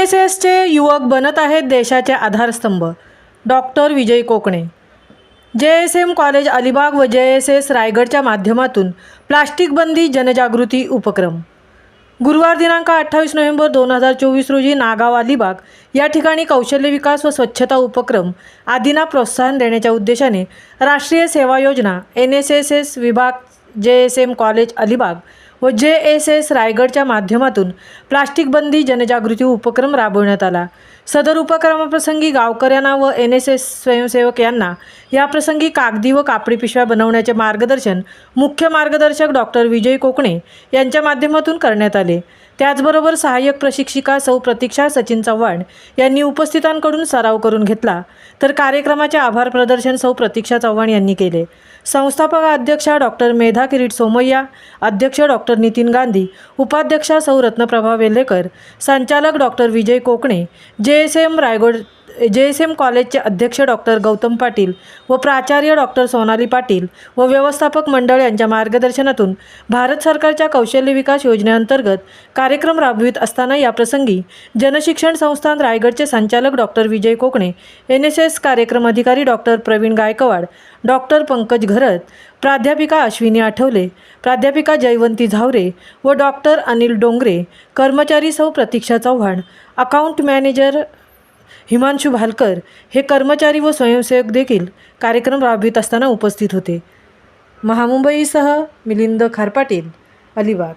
एनएसएसचे युवक बनत आहेत देशाचे आधारस्तंभ. डॉक्टर विजय कोकणे. JSM कॉलेज अलिबाग व JSS रायगडच्या माध्यमातून प्लास्टिक बंदी जनजागृती उपक्रम. गुरुवार दिनांक 28 नोव्हेंबर 2024 रोजी नागाव अलिबाग या ठिकाणी कौशल्य विकास व स्वच्छता उपक्रम आदींना प्रोत्साहन देण्याच्या उद्देशाने राष्ट्रीय सेवा योजना NSSS विभाग JSM कॉलेज अलिबाग व JSS रायगडच्या माध्यमातून प्लास्टिक बंदी जनजागृती उपक्रम राबवण्यात आला. सदर उपक्रमाप्रसंगी गावकऱ्यांना व NSS स्वयंसेवक यांना याप्रसंगी कागदी व कापडी पिशव्या बनवण्याचे मार्गदर्शन मुख्य मार्गदर्शक डॉक्टर विजय कोकणे यांच्या माध्यमातून करण्यात आले. त्याचबरोबर सहाय्यक प्रशिक्षिका सौ प्रतीक्षा सचिन चव्हाण यांनी उपस्थितांकडून सराव करून घेतला. तर कार्यक्रमाचे आभार प्रदर्शन सौ प्रतीक्षा चव्हाण यांनी केले. संस्थापक अध्यक्षा डॉक्टर मेधा किरीट सोमय्या, अध्यक्ष डॉक्टर नितीन गांधी, उपाध्यक्षा सौ रत्नप्रभा वेल्लेकर, संचालक डॉक्टर विजय कोकणे, JSM कॉलेजचे अध्यक्ष डॉक्टर गौतम पाटील व प्राचार्य डॉक्टर सोनाली पाटील व व्यवस्थापक मंडळ यांच्या मार्गदर्शनातून भारत सरकारच्या कौशल्य विकास योजनेअंतर्गत कार्यक्रम राबवित असताना याप्रसंगी जनशिक्षण संस्थान रायगडचे संचालक डॉक्टर विजय कोकणे, NSS कार्यक्रम अधिकारी डॉक्टर प्रवीण गायकवाड, डॉक्टर पंकज घरत, प्राध्यापिका अश्विनी आठवले, प्राध्यापिका जयवंती झावरे व डॉक्टर अनिल डोंगरे, कर्मचारी सौ प्रतीक्षा चव्हाण, अकाउंट मॅनेजर हिमांशु भालकर हे कर्मचारी व स्वयंसेवक देखील कार्यक्रम राबवित असताना उपस्थित होते. महामुंबईसह मिलिंद खारपाटील, अलिबाग.